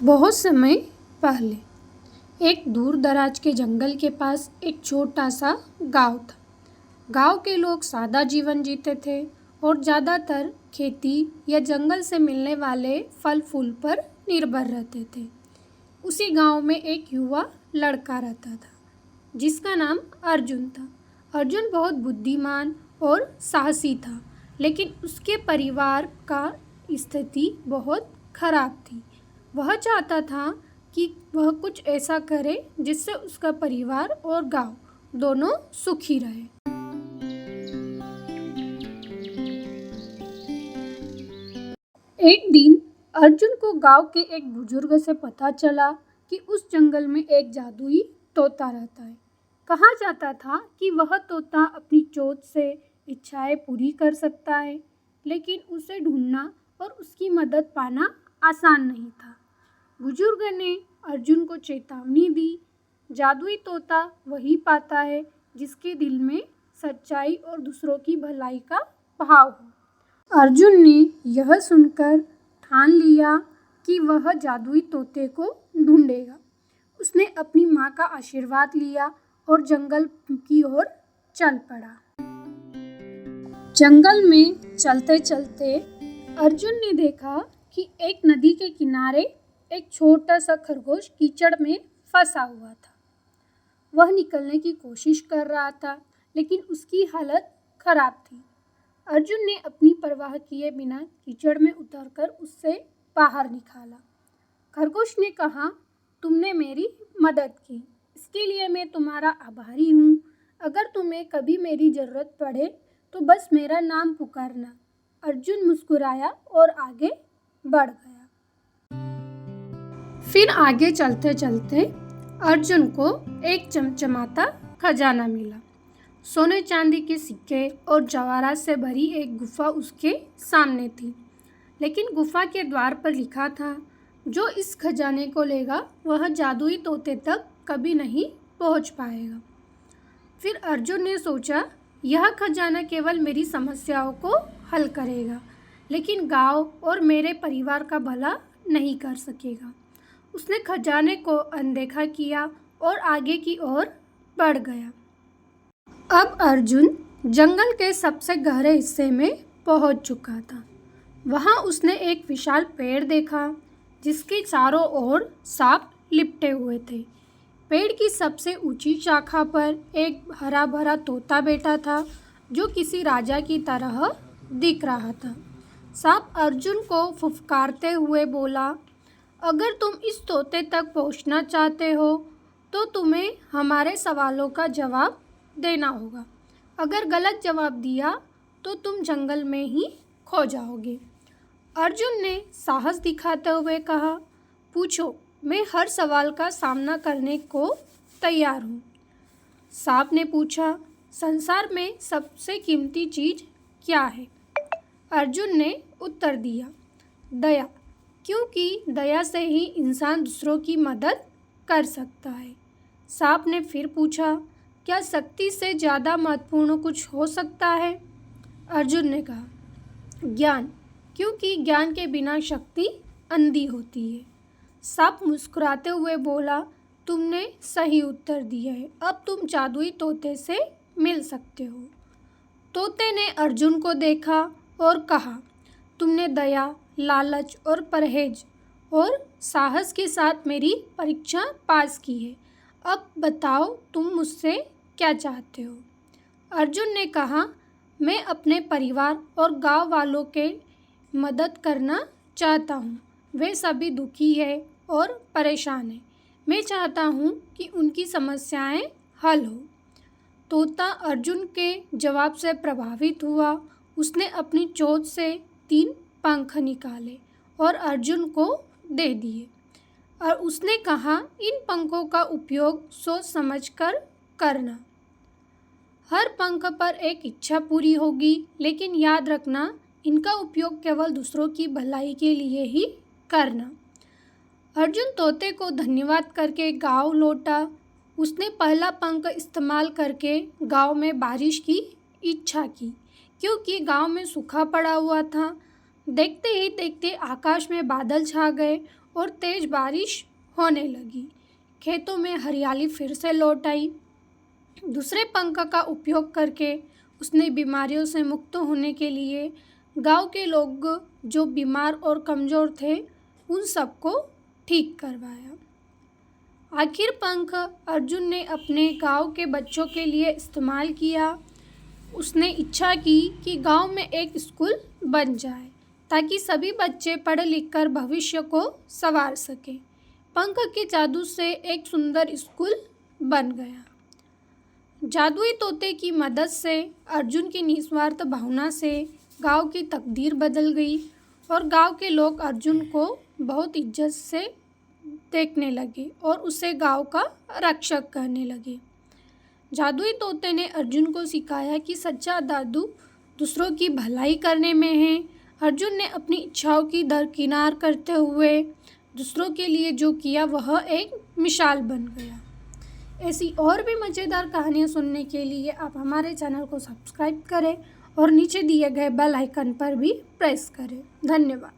बहुत समय पहले एक दूर दराज के जंगल के पास एक छोटा सा गांव था। गांव के लोग सादा जीवन जीते थे और ज़्यादातर खेती या जंगल से मिलने वाले फल फूल पर निर्भर रहते थे। उसी गांव में एक युवा लड़का रहता था जिसका नाम अर्जुन था। अर्जुन बहुत बुद्धिमान और साहसी था, लेकिन उसके परिवार का स्थिति बहुत खराब थी। वह चाहता था कि वह कुछ ऐसा करे जिससे उसका परिवार और गांव दोनों सुखी रहे। एक दिन अर्जुन को गांव के एक बुजुर्ग से पता चला कि उस जंगल में एक जादुई तोता रहता है। कहा जाता था कि वह तोता अपनी चोंच से इच्छाएं पूरी कर सकता है, लेकिन उसे ढूंढना और उसकी मदद पाना आसान नहीं था। बुजुर्ग ने अर्जुन को चेतावनी दी, जादुई तोता वही पाता है जिसके दिल में सच्चाई और दूसरों की भलाई का भाव हो। अर्जुन ने यह सुनकर ठान लिया कि वह जादुई तोते को ढूंढेगा। उसने अपनी माँ का आशीर्वाद लिया और जंगल की ओर चल पड़ा। जंगल में चलते चलते अर्जुन ने देखा कि एक नदी के किनारे एक छोटा सा खरगोश कीचड़ में फंसा हुआ था। वह निकलने की कोशिश कर रहा था, लेकिन उसकी हालत खराब थी। अर्जुन ने अपनी परवाह किए बिना कीचड़ में उतरकर उससे बाहर निकाला। खरगोश ने कहा, तुमने मेरी मदद की, इसके लिए मैं तुम्हारा आभारी हूँ। अगर तुम्हें कभी मेरी ज़रूरत पड़े तो बस मेरा नाम पुकारना। अर्जुन मुस्कुराया और आगे बढ़ गया। फिर आगे चलते चलते अर्जुन को एक चमचमाता खजाना मिला। सोने चांदी के सिक्के और जवाहरात से भरी एक गुफा उसके सामने थी, लेकिन गुफा के द्वार पर लिखा था, जो इस खजाने को लेगा वह जादुई तोते तक कभी नहीं पहुंच पाएगा। फिर अर्जुन ने सोचा, यह खजाना केवल मेरी समस्याओं को हल करेगा, लेकिन गांव और मेरे परिवार का भला नहीं कर सकेगा। उसने खजाने को अनदेखा किया और आगे की ओर बढ़ गया। अब अर्जुन जंगल के सबसे गहरे हिस्से में पहुंच चुका था। वहां उसने एक विशाल पेड़ देखा जिसके चारों ओर सांप लिपटे हुए थे। पेड़ की सबसे ऊंची शाखा पर एक हरा भरा तोता बैठा था जो किसी राजा की तरह दिख रहा था। सांप अर्जुन को फुफकारते हुए बोला, अगर तुम इस तोते तक पहुंचना चाहते हो तो तुम्हें हमारे सवालों का जवाब देना होगा। अगर गलत जवाब दिया तो तुम जंगल में ही खो जाओगे। अर्जुन ने साहस दिखाते हुए कहा, पूछो, मैं हर सवाल का सामना करने को तैयार हूँ। सांप ने पूछा, संसार में सबसे कीमती चीज़ क्या है? अर्जुन ने उत्तर दिया, दया, क्योंकि दया से ही इंसान दूसरों की मदद कर सकता है। सांप ने फिर पूछा, क्या शक्ति से ज़्यादा महत्वपूर्ण कुछ हो सकता है? अर्जुन ने कहा, ज्ञान, क्योंकि ज्ञान के बिना शक्ति अंधी होती है। सांप मुस्कुराते हुए बोला, तुमने सही उत्तर दिया है, अब तुम जादुई तोते से मिल सकते हो। तोते ने अर्जुन को देखा और कहा, तुमने दया, लालच और परहेज और साहस के साथ मेरी परीक्षा पास की है। अब बताओ, तुम मुझसे क्या चाहते हो? अर्जुन ने कहा, मैं अपने परिवार और गांव वालों के मदद करना चाहता हूँ। वे सभी दुखी है और परेशान हैं। मैं चाहता हूँ कि उनकी समस्याएं हल हो। तोता अर्जुन के जवाब से प्रभावित हुआ। उसने अपनी चोंच से 3 पंख निकाले और अर्जुन को दे दिए और उसने कहा, इन पंखों का उपयोग सोच समझकर करना। हर पंख पर एक इच्छा पूरी होगी, लेकिन याद रखना, इनका उपयोग केवल दूसरों की भलाई के लिए ही करना। अर्जुन तोते को धन्यवाद करके गांव लौटा। उसने पहला पंख इस्तेमाल करके गांव में बारिश की इच्छा की, क्योंकि गांव में सूखा पड़ा हुआ था। देखते ही देखते आकाश में बादल छा गए और तेज बारिश होने लगी। खेतों में हरियाली फिर से लौट आई। दूसरे पंख का उपयोग करके उसने बीमारियों से मुक्त होने के लिए गांव के लोग जो बीमार और कमज़ोर थे उन सबको ठीक करवाया। आखिर पंख अर्जुन ने अपने गांव के बच्चों के लिए इस्तेमाल किया। उसने इच्छा की कि गांव में एक स्कूल बन जाए ताकि सभी बच्चे पढ़ लिख कर भविष्य को संवार सकें। पंख के जादू से एक सुंदर स्कूल बन गया। जादुई तोते की मदद से अर्जुन की निस्वार्थ भावना से गांव की तकदीर बदल गई और गांव के लोग अर्जुन को बहुत इज्जत से देखने लगे और उसे गांव का रक्षक कहने लगे। जादुई तोते ने अर्जुन को सिखाया कि सच्चा जादू दूसरों की भलाई करने में है। अर्जुन ने अपनी इच्छाओं की दरकिनार करते हुए दूसरों के लिए जो किया वह एक मिसाल बन गया। ऐसी और भी मज़ेदार कहानियाँ सुनने के लिए आप हमारे चैनल को सब्सक्राइब करें और नीचे दिए गए बेल आइकन पर भी प्रेस करें। धन्यवाद।